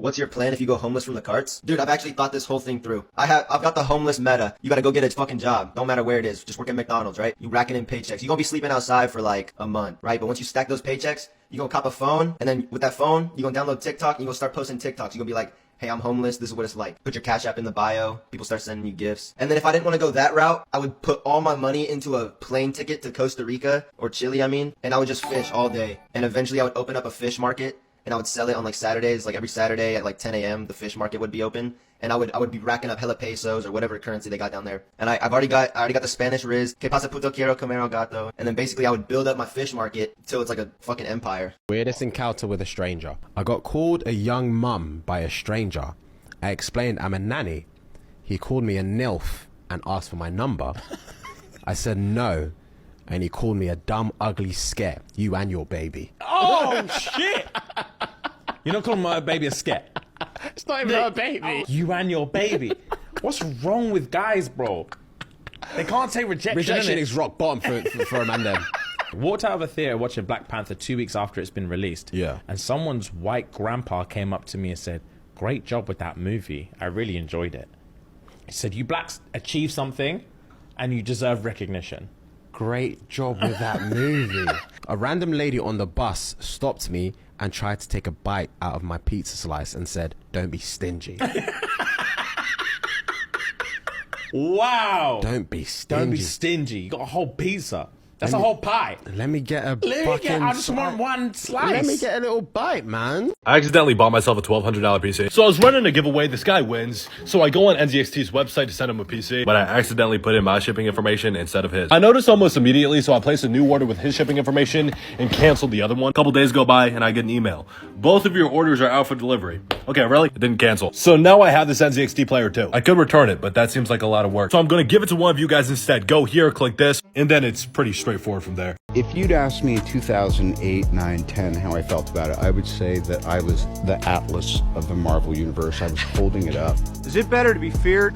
what's your plan if you go homeless from the carts? Dude, I've actually thought this whole thing through. I've got the homeless meta. You gotta go get a fucking job. Don't matter where it is. Just work at McDonald's, right? You racking in paychecks. You're gonna be sleeping outside for like a month, right? But once you stack those paychecks, you gonna cop a phone, and then with that phone, you gonna download TikTok, and you gonna start posting TikToks. You gonna be like, hey, I'm homeless, this is what it's like. Put your Cash App in the bio, people start sending you gifts. And then if I didn't want to go that route, I would put all my money into a plane ticket to Costa Rica, or Chile, and I would just fish all day. And eventually I would open up a fish market, and I would sell it on like Saturdays, like every Saturday at like 10 a.m. the fish market would be open. And I would be racking up hella pesos or whatever currency they got down there. And I already got the Spanish riz, que pasa puto quiero comer al gato. And then basically I would build up my fish market till it's like a fucking empire. Weirdest encounter with a stranger. I got called a young mum by a stranger. I explained I'm a nanny. He called me a NILF and asked for my number. I said no. And he called me a dumb, ugly scare. You and your baby. Oh, shit! You're not calling my baby a scare. It's not even a baby. You and your baby. What's wrong with guys, bro? They can't take rejection. Rejection is rock bottom for a man then. Walked out of a theatre watching Black Panther 2 weeks after it's been released. Yeah. And someone's white grandpa came up to me and said, great job with that movie. I really enjoyed it. He said, you blacks achieved something and you deserve recognition. Great job with that movie. A random lady on the bus stopped me and tried to take a bite out of my pizza slice and said, don't be stingy. Wow. Don't be stingy. Don't be stingy. You got a whole pizza. That's a whole pie. Let me get a I just want one slice. Let me get a little bite, man. I accidentally bought myself a $1,200 PC. So I was running a giveaway, this guy wins. So I go on NZXT's website to send him a PC, but I accidentally put in my shipping information instead of his. I noticed almost immediately, so I placed a new order with his shipping information and canceled the other one. A couple days go by and I get an email. Both of your orders are out for delivery. Okay, really? It didn't cancel. So now I have this NZXT player too. I could return it, but that seems like a lot of work. So I'm gonna give it to one of you guys instead. Go here, click this, and then it's pretty straightforward from there. If you'd asked me in 2008, 9, 10 how I felt about it, I would say that I was the Atlas of the Marvel Universe. I was holding it up. Is it better to be feared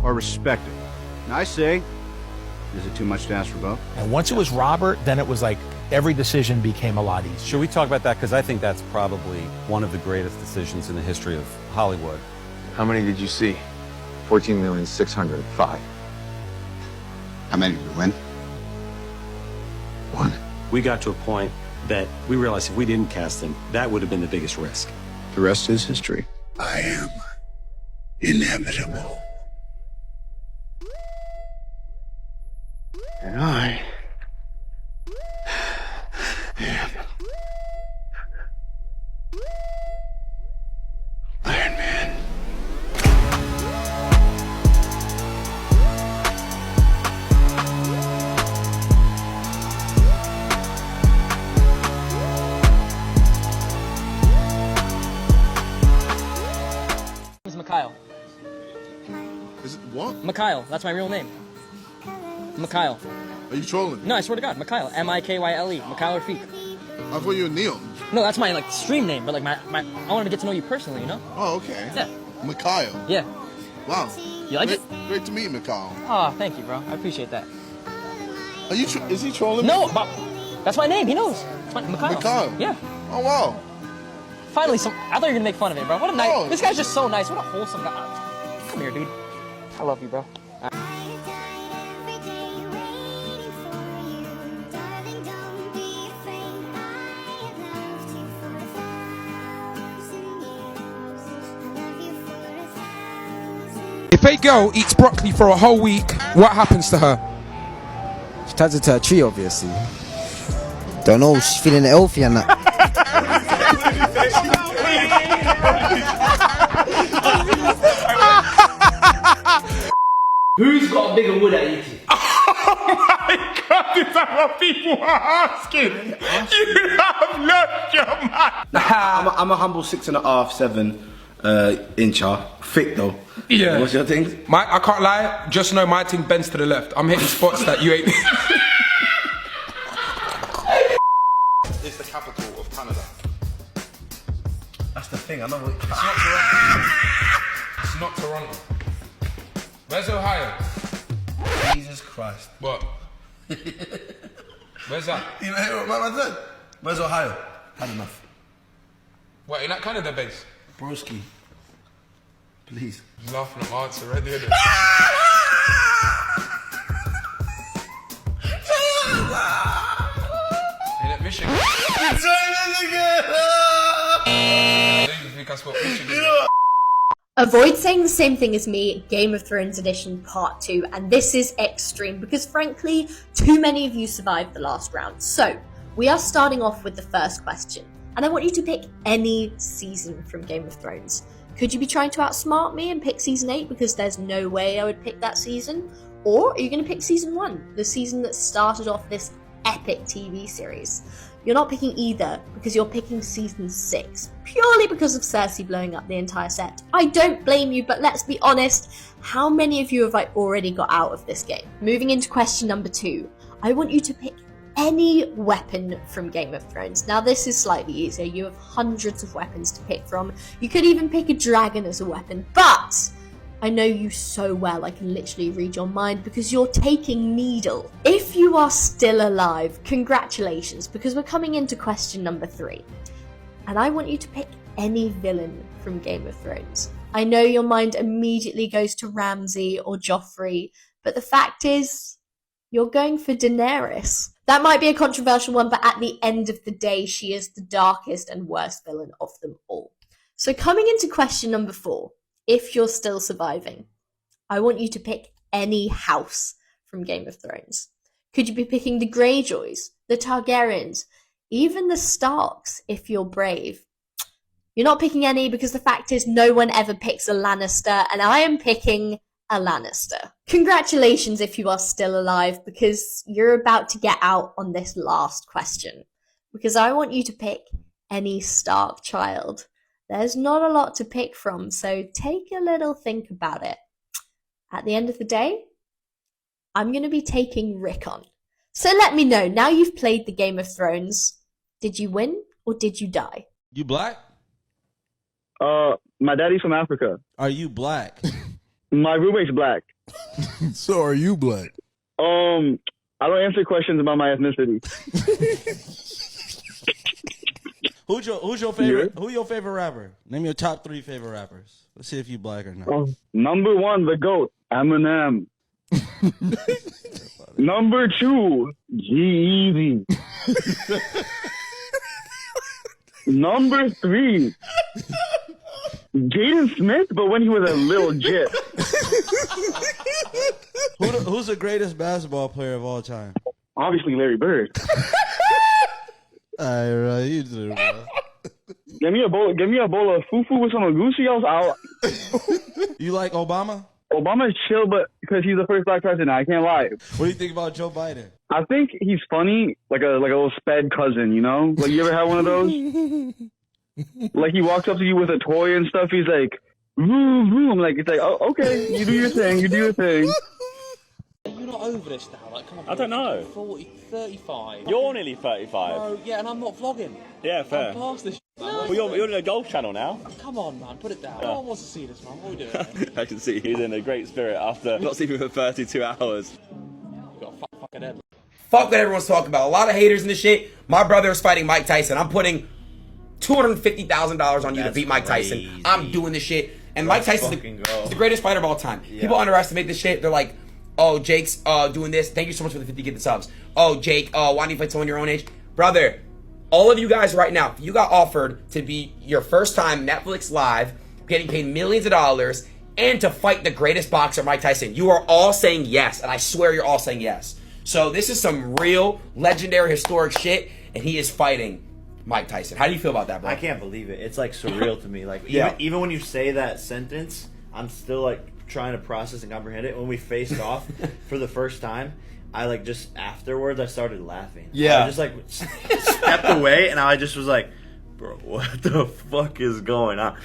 or respected? And I say, is it too much to ask for both? And once it was Robert, then it was like every decision became a lot easier. Should we talk about that? Because I think that's probably one of the greatest decisions in the history of Hollywood. How many did you see? 14,605. How many did we win? One. We got to a point that we realized if we didn't cast him, that would have been the biggest risk. The rest is history. I am inevitable. And I am Iron Man. It's Mikhail. Is it what? Mikhail, that's my real name. Mikhail. Are you trolling? No, I swear to God, Mikhail. M-I-K-Y-L-E. Mikhail Rafik. I thought you were Neil. No, that's my like stream name, but like my I wanted to get to know you personally, you know? Oh, okay. Yeah. Mikhail. Yeah. Wow. You like it? Great to meet you, Mikhail. Oh, thank you, bro. I appreciate that. Are you? Is he trolling? No, me? but that's my name. He knows. It's Mikhail. Mikhail. Yeah. Oh wow. Finally, I thought you were gonna make fun of it, bro. What a nice. Oh. This guy's just so nice. What a wholesome guy. Come here, dude. I love you, bro. If a girl eats broccoli for a whole week, what happens to her? She turns into a tree, obviously. Don't know, she's feeling healthy and that. Who's got a bigger wood at eating? Oh my God, is that what people are asking? You have lost your mind. I'm a humble 6.5, 7 incher. Thick though. Yeah. What's your thing? I can't lie, just know my thing bends to the left. I'm hitting spots that you ain't. It's the capital of Canada. That's the thing, I know what... It's not Toronto. Where's Ohio? Jesus Christ. What? Where's that? You know what my man said? Where's Ohio? Had enough. What, in that Canada base? Broski. Please. You're laughing at my answer right there. Ain't it Michigan? I don't even think I spelled Michigan. Avoid saying the same thing as me, Game of Thrones Edition Part 2, and this is extreme because frankly, too many of you survived the last round. So, we are starting off with the first question, and I want you to pick any season from Game of Thrones. Could you be trying to outsmart me and pick Season 8 because there's no way I would pick that season? Or are you going to pick Season 1, the season that started off this epic TV series? You're not picking either because you're picking Season 6, purely because of Cersei blowing up the entire set. I don't blame you, but let's be honest, how many of you have I already got out of this game? Moving into question number 2, I want you to pick any weapon from Game of Thrones. Now this is slightly easier, you have hundreds of weapons to pick from. You could even pick a dragon as a weapon, but I know you so well, I can literally read your mind because you're taking Needle. If you are still alive, congratulations, because we're coming into question number 3. And I want you to pick any villain from Game of Thrones. I know your mind immediately goes to Ramsay or Joffrey, but the fact is, you're going for Daenerys. That might be a controversial one, but at the end of the day, she is the darkest and worst villain of them all. So coming into question number 4, if you're still surviving, I want you to pick any house from Game of Thrones. Could you be picking the Greyjoys, the Targaryens, even the Starks if you're brave? You're not picking any because the fact is no one ever picks a Lannister, and I am picking a Lannister. Congratulations if you are still alive because you're about to get out on this last question. Because I want you to pick any Stark child. There's not a lot to pick from, so take a little think about it. At the end of the day, I'm going to be taking Rickon. So let me know, now you've played the Game of Thrones, did you win or did you die? You black? My daddy's from Africa. Are you black? My roommate's black. So are you black? I don't answer questions about my ethnicity. Who's your favorite? Who your favorite rapper? Name your top 3 favorite rappers. Let's see if you black or not. Number 1, the GOAT, Eminem. Number 2, G-Eazy. Number 3, Jaden Smith, but when he was a little jit. Who's the greatest basketball player of all time? Obviously, Larry Bird. All right, you do, bro. Give me a bowl of fufu with some agusios. You like Obama? Obama's chill, but because he's the first black president, I can't lie. What do you think about Joe Biden? I think he's funny, like a little sped cousin, you know? Like, you ever had one of those? Like, he walks up to you with a toy and stuff. He's like, vroom, vroom. Like, it's like, oh, okay, you do your thing, you do your thing. You're not over this now, like, come on. I don't know. 40, 35. You're nearly 35. Bro, yeah, and I'm not vlogging. Yeah, fair. I'm past this. Well, you're in a golf channel now. Come on, man, put it down. Yeah. No one wants to see this, man. What are we doing? I can see he's in a great spirit after not sleeping for 32 hours. You got a fucking head. Fuck what everyone's talking about. A lot of haters in this shit. My brother is fighting Mike Tyson. I'm putting $250,000 on you to beat Mike Tyson. I'm doing this shit. And Mike Tyson is the greatest fighter of all time. Yeah. People underestimate this shit. They're like, oh, Jake's doing this. Thank you so much for the 50 get the subs. Oh, Jake, why don't you fight someone your own age? Brother, all of you guys right now, if you got offered to be your first time Netflix live, getting paid millions of dollars, and to fight the greatest boxer, Mike Tyson, you are all saying yes. And I swear you're all saying yes. So this is some real legendary historic shit, and he is fighting Mike Tyson. How do you feel about that, bro? I can't believe it. It's like surreal to me. Like even when you say that sentence, I'm still like trying to process and comprehend it. When we faced off for the first time, I like just afterwards I started laughing. Yeah. I just like stepped away and I just was like, bro, what the fuck is going on?